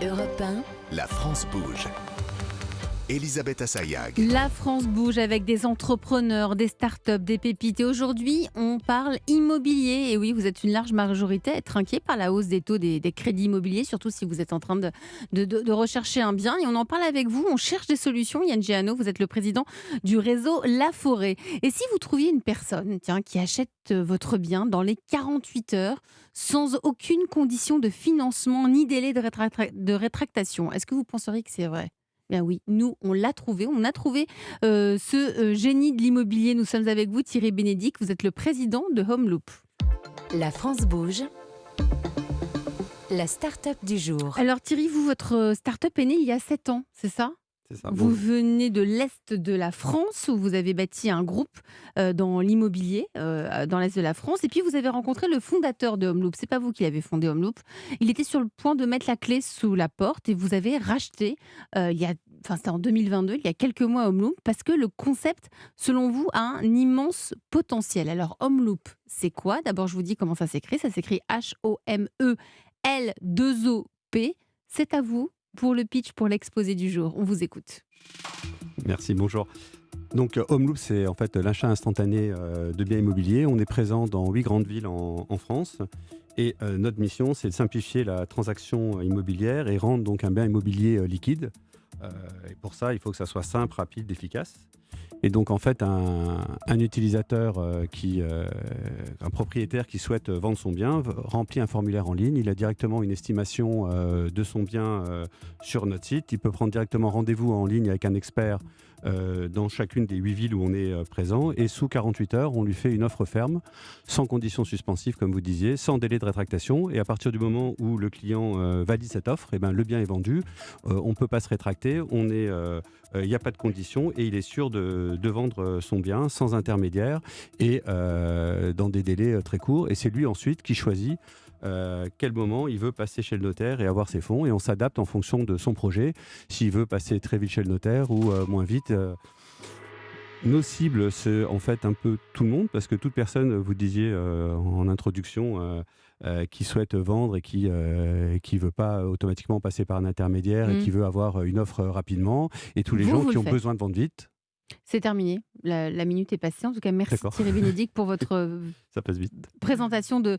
Europe 1, La France bouge. Elisabeth Assayag. La France bouge avec des entrepreneurs, des startups, des pépites. Et aujourd'hui, on parle immobilier. Et oui, vous êtes une large majorité à être inquiet par la hausse des taux des crédits immobiliers, surtout si vous êtes en train de rechercher un bien. Et on en parle avec vous. On cherche des solutions. Yann Géano, vous êtes le président du réseau La Forêt. Et si vous trouviez une personne qui achète votre bien dans les 48 heures, sans aucune condition de financement ni délai de rétractation, est-ce que vous penseriez que c'est vrai ? Bien oui, nous, on l'a trouvé. On a trouvé ce génie de l'immobilier. Nous sommes avec vous, Thierry Bénédicte. Vous êtes le président de Homeloop. La France bouge. La start-up du jour. Alors Thierry, vous, votre start-up est née il y a 7 ans, c'est ça ? C'est ça. Vous venez de l'Est de la France, où vous avez bâti un groupe dans l'immobilier, dans l'Est de la France. Et puis, vous avez rencontré le fondateur de Homeloop. Ce n'est pas vous qui l'avez fondé, Homeloop. Il était sur le point de mettre la clé sous la porte et vous avez racheté, c'était en 2022, il y a quelques mois, Homeloop, parce que le concept, selon vous, a un immense potentiel. Alors, Homeloop, c'est quoi ? D'abord, je vous dis comment ça s'écrit. Ça s'écrit H-O-M-E-L-2-O-P. C'est à vous. Pour le pitch, pour l'exposé du jour. On vous écoute. Merci, bonjour. Donc Homeloop, c'est en fait l'achat instantané de biens immobiliers. On est présent dans 8 grandes villes en France. Et notre mission, c'est de simplifier la transaction immobilière et rendre donc un bien immobilier liquide. Et pour ça, il faut que ça soit simple, rapide, efficace. Et donc en fait, un utilisateur, un propriétaire qui souhaite vendre son bien, remplit un formulaire en ligne. Il a directement une estimation de son bien sur notre site. Il peut prendre directement rendez-vous en ligne avec un expert dans chacune des 8 villes où on est présent. Et sous 48 heures, on lui fait une offre ferme, sans conditions suspensives, comme vous disiez, sans délai de rétractation. Et à partir du moment où le client valide cette offre, le bien est vendu. On ne peut pas se rétracter. Il n'y a pas de conditions et il est sûr de vendre son bien sans intermédiaire et dans des délais très courts. Et c'est lui ensuite qui choisit quel moment il veut passer chez le notaire et avoir ses fonds. Et on s'adapte en fonction de son projet, s'il veut passer très vite chez le notaire ou moins vite. Nos cibles, c'est en fait un peu tout le monde, parce que toute personne, vous disiez en introduction, qui souhaite vendre et qui veut pas automatiquement passer par un intermédiaire et qui veut avoir une offre rapidement, et tous les gens qui ont besoin de vendre vite. C'est terminé. La minute est passée. En tout cas, merci Thierry Bénédicte pour votre Ça passe vite. présentation de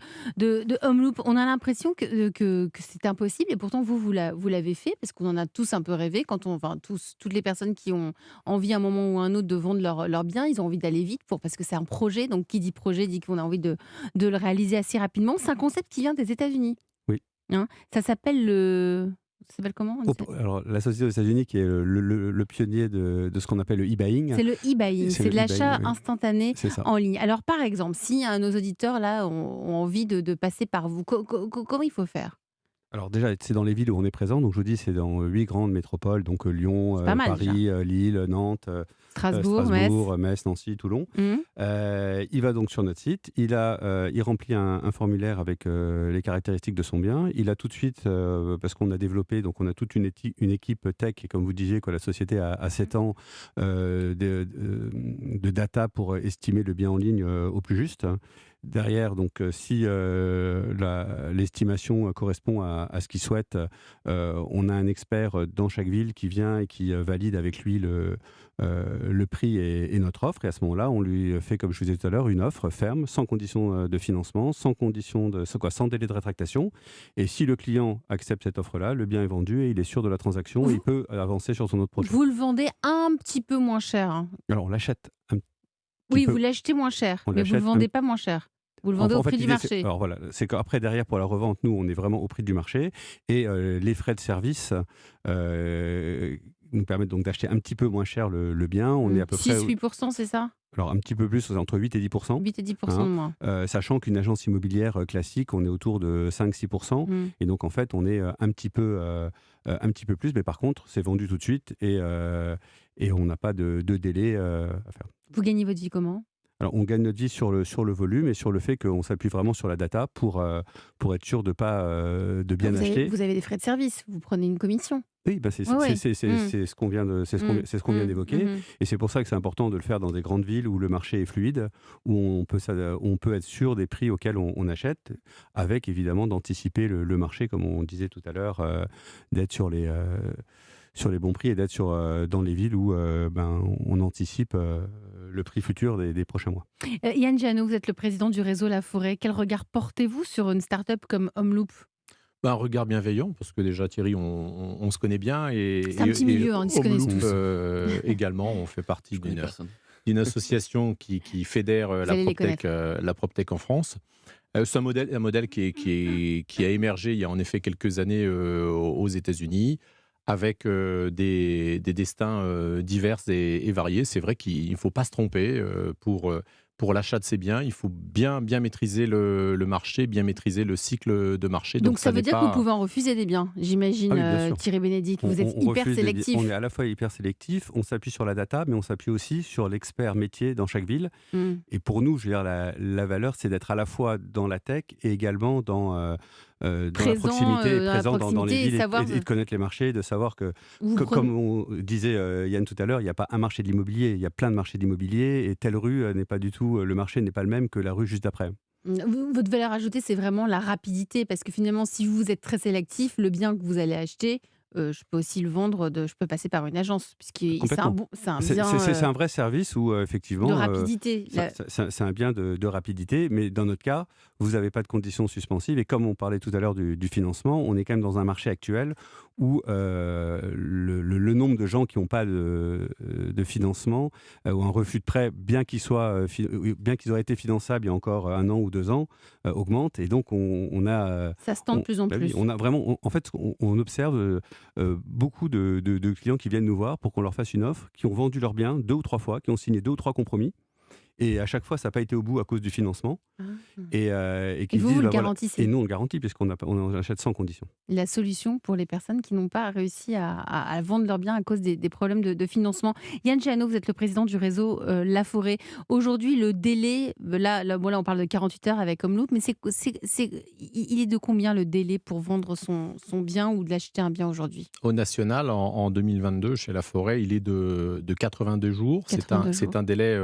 Homeloop. On a l'impression que c'est impossible et pourtant vous l'avez fait, parce qu'on en a tous un peu rêvé. Toutes les personnes qui ont envie à un moment ou à un autre de vendre leur bien, ils ont envie d'aller vite parce que c'est un projet. Donc qui dit projet dit qu'on a envie de le réaliser assez rapidement. C'est un concept qui vient des États-Unis. Oui. Ça s'appelle Ça s'appelle comment ? Alors, la société aux États-Unis qui est le pionnier de ce qu'on appelle le e-buying. C'est le e-buying, c'est de l'achat e-buying, instantané oui. en ligne. Alors, par exemple, si nos auditeurs là ont envie de passer par vous, comment il faut faire ? Alors déjà, c'est dans les villes où on est présent. Donc je vous dis, c'est dans 8 grandes métropoles, donc Lyon, Paris, Lille, Nantes, Strasbourg, Metz, Nancy, Toulon. Il va donc sur notre site, il remplit un formulaire avec les caractéristiques de son bien. Il a tout de suite, parce qu'on a développé, donc on a toute une équipe tech, et comme vous disiez, la société a 7 ans de data pour estimer le bien en ligne au plus juste. Derrière, donc, si l'estimation correspond à ce qu'il souhaite, on a un expert dans chaque ville qui vient et qui valide avec lui le prix et notre offre. Et à ce moment-là, on lui fait, comme je vous disais tout à l'heure, une offre ferme, sans condition de financement, sans délai de rétractation. Et si le client accepte cette offre-là, le bien est vendu et il est sûr de la transaction et il peut avancer sur son autre projet. Vous le vendez un petit peu moins cher. Alors, on l'achète un petit peu. Vous l'achetez moins cher, mais vous ne le vendez pas moins cher. Vous le vendez au prix du marché. Alors voilà, c'est qu'après, derrière, pour la revente, nous, on est vraiment au prix du marché. Et les frais de service nous permettent donc d'acheter un petit peu moins cher le bien. On est à peu près 6-8%, c'est ça ? Alors un petit peu plus, entre 8 et 10%. 8 et 10% de moins. Sachant qu'une agence immobilière classique, on est autour de 5-6%. Et donc, en fait, on est un petit peu plus. Mais par contre, c'est vendu tout de suite et on n'a pas de délai à faire. Vous gagnez votre vie comment ? Alors, on gagne notre vie sur le volume et sur le fait qu'on s'appuie vraiment sur la data pour être sûr de bien acheter. Vous avez des frais de service, vous prenez une commission. Oui, c'est ce qu'on vient d'évoquer. Et c'est pour ça que c'est important de le faire dans des grandes villes où le marché est fluide, où on peut être sûr des prix auxquels on achète, avec évidemment d'anticiper le marché, comme on disait tout à l'heure, d'être sur les bons prix et d'être dans les villes où on anticipe le prix futur des prochains mois. Yann Giano, vous êtes le président du réseau La Forêt. Quel regard portez-vous sur une start-up comme Homeloop ? Un regard bienveillant, parce que déjà Thierry, on se connaît bien. C'est un petit milieu, ils se connaissent tous. Également, on fait partie d'une association qui fédère la PropTech en France. C'est un modèle qui a émergé il y a en effet quelques années aux États-Unis, avec des destins divers et variés. C'est vrai qu'il ne faut pas se tromper pour l'achat de ces biens. Il faut bien maîtriser le marché, bien maîtriser le cycle de marché. Donc ça veut dire que vous pouvez en refuser des biens, j'imagine, Thierry Bénédicte. Vous êtes hyper sélectif. On est à la fois hyper sélectif, on s'appuie sur la data, mais on s'appuie aussi sur l'expert métier dans chaque ville. Et pour nous, je veux dire, la valeur, c'est d'être à la fois dans la tech et également dans la proximité, présent dans les villes et de connaître les marchés, de savoir que, comme on disait Yann tout à l'heure, il n'y a pas un marché de l'immobilier, il y a plein de marchés d'immobilier et telle rue n'est pas du tout, le marché n'est pas le même que la rue juste après. Votre valeur ajoutée, c'est vraiment la rapidité, parce que finalement, si vous êtes très sélectif, le bien que vous allez acheter, je peux aussi le vendre, je peux passer par une agence, puisque c'est un bien... C'est un vrai service où, effectivement... De rapidité. C'est un bien de rapidité, mais dans notre cas, vous n'avez pas de conditions suspensives, et comme on parlait tout à l'heure du financement, on est quand même dans un marché actuel où le nombre de gens qui n'ont pas de financement ou un refus de prêt, bien qu'ils auraient été finançables il y a encore 1 an ou 2 ans, augmente, et donc on a... Ça se tend de plus en plus. On a vraiment... En fait, on observe... beaucoup de clients qui viennent nous voir pour qu'on leur fasse une offre, qui ont vendu leur bien 2 ou 3 fois, qui ont signé 2 ou 3 compromis. Et à chaque fois, ça n'a pas été au bout à cause du financement. Et qui vous, disent, le garantissez. Et nous, on le garantit, puisqu'on achète sans condition. La solution pour les personnes qui n'ont pas réussi à vendre leur bien à cause des problèmes de financement. Yann Giano, vous êtes le président du réseau La Forêt. Aujourd'hui, le délai, là, on parle de 48 heures avec Homeloop, mais il est de combien le délai pour vendre son bien ou de l'acheter un bien aujourd'hui ? Au national, en 2022, chez La Forêt, il est de 82 jours. C'est un délai...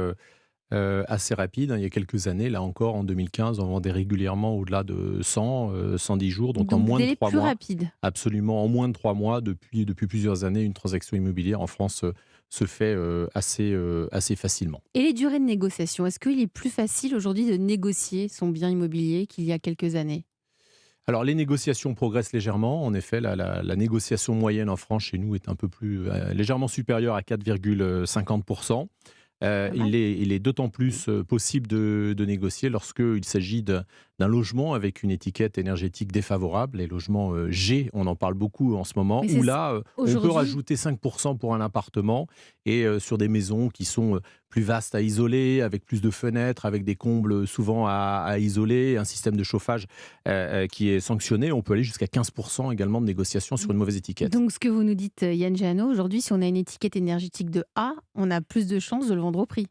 assez rapide. Il y a quelques années, là encore, en 2015, on vendait régulièrement au-delà de 110 jours. Donc en moins de 3 mois. Rapide. Absolument, en moins de 3 mois, depuis plusieurs années, une transaction immobilière en France se fait assez facilement. Et les durées de négociation, est-ce qu'il est plus facile aujourd'hui de négocier son bien immobilier qu'il y a quelques années ? Alors, les négociations progressent légèrement. En effet, la négociation moyenne en France, chez nous, est un peu plus légèrement supérieure à 4,50%. Il est d'autant plus possible de négocier lorsqu'il s'agit d'un logement avec une étiquette énergétique défavorable, les logements G, on en parle beaucoup en ce moment, où là, on peut rajouter 5% pour un appartement, et sur des maisons qui sont plus vastes à isoler, avec plus de fenêtres, avec des combles souvent à isoler, un système de chauffage qui est sanctionné, on peut aller jusqu'à 15% également de négociation sur une mauvaise étiquette. Donc ce que vous nous dites, Yann Giano, aujourd'hui, si on a une étiquette énergétique de A, on a plus de chances de le vendre au prix.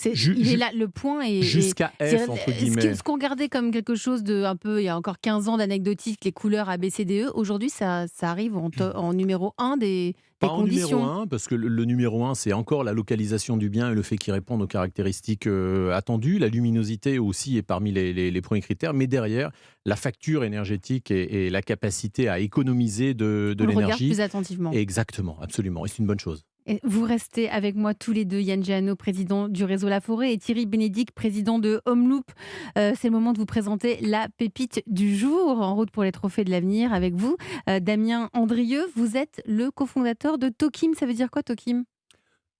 Il est là, le point est... Jusqu'à F, entre guillemets. Ce qu'on regardait comme quelque chose de un peu, il y a encore 15 ans d'anecdotique, les couleurs A, B, C, D, E, aujourd'hui, ça arrive en numéro 1 des conditions. En numéro 1, parce que le numéro 1, c'est encore la localisation du bien et le fait qu'il réponde aux caractéristiques attendues. La luminosité aussi est parmi les premiers critères, mais derrière, la facture énergétique et la capacité à économiser de l'énergie. On regarde plus attentivement. Exactement, absolument, et c'est une bonne chose. Et vous restez avec moi tous les deux, Yann Giano, président du réseau La Forêt, et Thierry Bénédicte, président de Homeloop. C'est le moment de vous présenter la pépite du jour, en route pour les trophées de l'avenir avec vous. Damien Andrieux, vous êtes le cofondateur de Tokim. Ça veut dire quoi, Tokim ?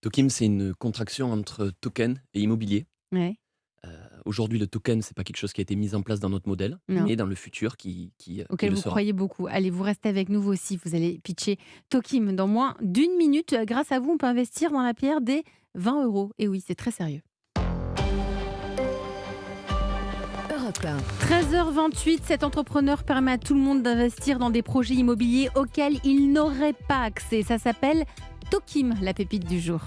Tokim, c'est une contraction entre token et immobilier. Ouais. Aujourd'hui, le token, c'est pas quelque chose qui a été mis en place dans notre modèle, mais dans le futur auquel vous croyez beaucoup. Allez, vous restez avec nous, vous aussi. Vous allez pitcher Tokim dans moins d'1 minute. Grâce à vous, on peut investir dans la pierre des 20 €. Et oui, c'est très sérieux. 13h28, cet entrepreneur permet à tout le monde d'investir dans des projets immobiliers auxquels il n'aurait pas accès. Ça s'appelle Tokim, la pépite du jour.